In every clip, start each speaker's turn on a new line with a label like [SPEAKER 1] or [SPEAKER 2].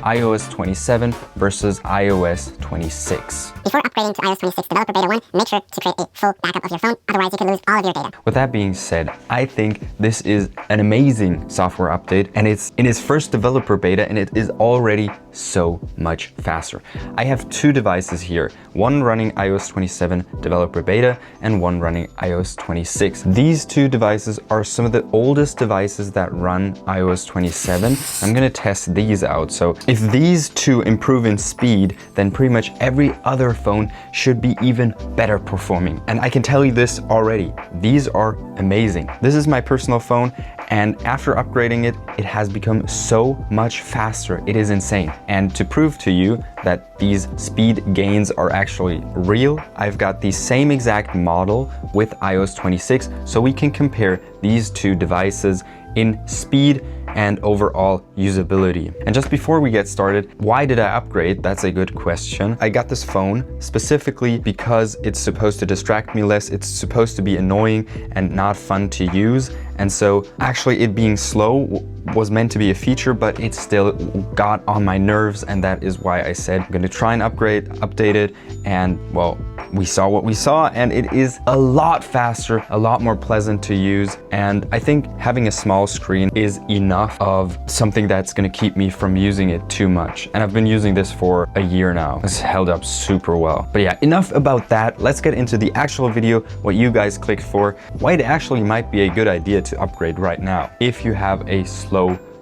[SPEAKER 1] iOS 27 versus iOS 26.
[SPEAKER 2] Before upgrading to iOS 26 Developer Beta 1, make sure to create a full backup of your phone, otherwise you could lose all of your data.
[SPEAKER 1] With that being said, I think this is an amazing software update, and it's in its first developer beta, and it is already so much faster. I have two devices here, one running iOS 27 developer beta and one running iOS 26. These two devices are some of the oldest devices that run iOS 27. I'm gonna test these out. So if these two improve in speed, then pretty much every other phone should be even better performing. And I can tell you this already, these are amazing. This is my personal phone, and after upgrading it, it has become so much faster. It is insane. And to prove to you that these speed gains are actually real, I've got the same exact model with iOS 26, so we can compare these two devices in speed and overall usability. And just before we get started, why did I upgrade? That's a good question. I got this phone specifically because it's supposed to distract me less. It's supposed to be annoying and not fun to use. And so actually it being slow was meant to be a feature, but it still got on my nerves, and that is why I said I'm gonna try and update it, and well, we saw what we saw, and it is a lot faster, a lot more pleasant to use, and I think having a small screen is enough of something that's gonna keep me from using it too much. And I've been using this for a year now. It's held up super well. But yeah, enough about that. Let's get into the actual video, what you guys clicked for, why it actually might be a good idea to upgrade right now if you have a slow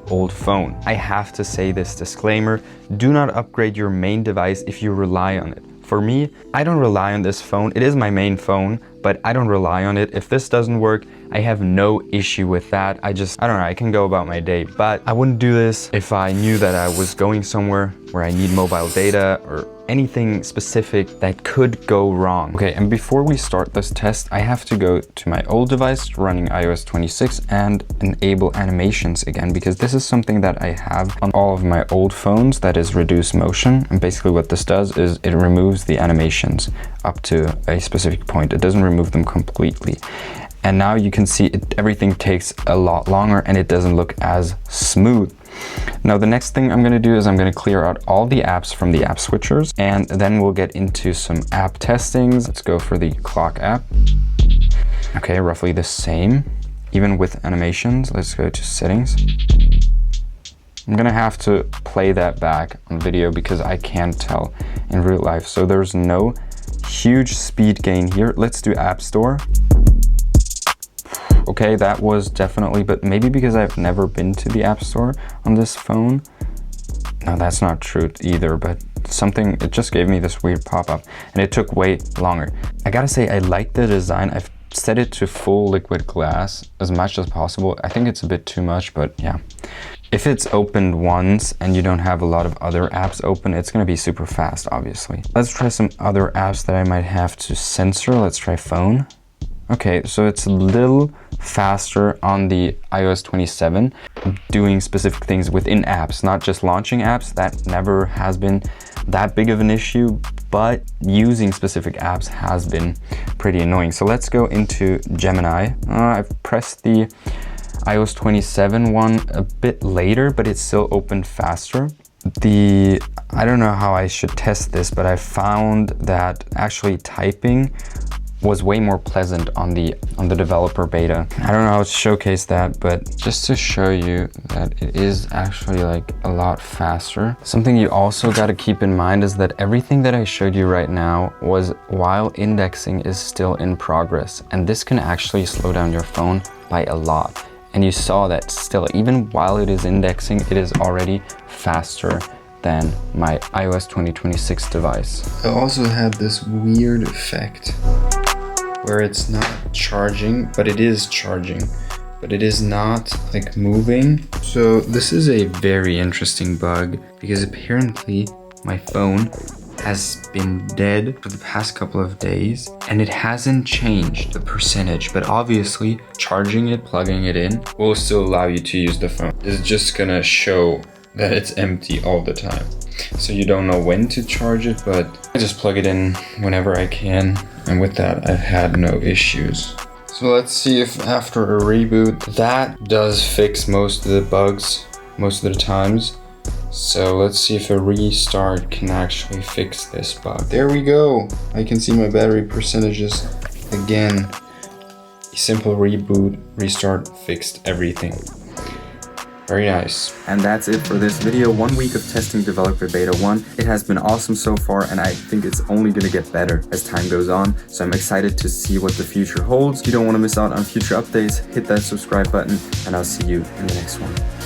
[SPEAKER 1] old phone. I have to say this disclaimer, do not upgrade your main device if you rely on it. For me, I don't rely on this phone. It is my main phone, but I don't rely on it. If this doesn't work, I have no issue with that. I don't know, I can go about my day, but I wouldn't do this if I knew that I was going somewhere where I need mobile data or anything specific that could go wrong. Okay, and before we start this test, I have to go to my old device running iOS 26 and enable animations again, because this is something that I have on all of my old phones, that is reduce motion. And basically what this does is it removes the animations up to a specific point. It doesn't remove them completely. And now you can see everything takes a lot longer and it doesn't look as smooth. Now the next thing I'm going to do is I'm going to clear out all the apps from the app switchers, and then we'll get into some app testings. Let's go for the clock app. Okay, roughly the same, even with animations. Let's go to settings. I'm going to have to play that back on video because I can't tell in real life. So there's no huge speed gain here. Let's do App Store. Okay, that was definitely, but maybe because I've never been to the App Store on this phone. No, that's not true either, but something, it just gave me this weird pop-up and it took way longer. I gotta say, I like the design. I've set it to full liquid glass as much as possible. I think it's a bit too much, but yeah. If it's opened once and you don't have a lot of other apps open, it's gonna be super fast, obviously. Let's try some other apps that I might have to censor. Let's try phone. Okay, so it's a little faster on the iOS 27, doing specific things within apps, not just launching apps. That never has been that big of an issue, but using specific apps has been pretty annoying. So let's go into Gemini. I've pressed the iOS 27 one a bit later, but it's still opened faster. I don't know how I should test this, but I found that actually typing was way more pleasant on the developer beta. I don't know how to showcase that, but just to show you that it is actually like a lot faster. Something you also got to keep in mind is that everything that I showed you right now was while indexing is still in progress, and this can actually slow down your phone by a lot. And you saw that still, even while it is indexing, it is already faster than my iOS 2026 device. I also had this weird effect where it's not charging, but it is charging, but it is not like moving. So this is a very interesting bug because apparently my phone has been dead for the past couple of days and it hasn't changed the percentage, but obviously charging it, plugging it in will still allow you to use the phone. It's just gonna show that it's empty all the time. So you don't know when to charge it, but I just plug it in whenever I can. And with that, I've had no issues. So let's see if after a reboot, that does fix most of the bugs most of the times.
[SPEAKER 3] So let's see if a restart can actually fix this bug. There we go. I can see my battery percentages again. A simple reboot, restart fixed everything. Very nice.
[SPEAKER 1] And that's it for this video. 1 week of testing developer beta 1. It has been awesome so far, and I think it's only gonna get better as time goes on. So I'm excited to see what the future holds. If you don't want to miss out on future updates, hit that subscribe button, and I'll see you in the next one.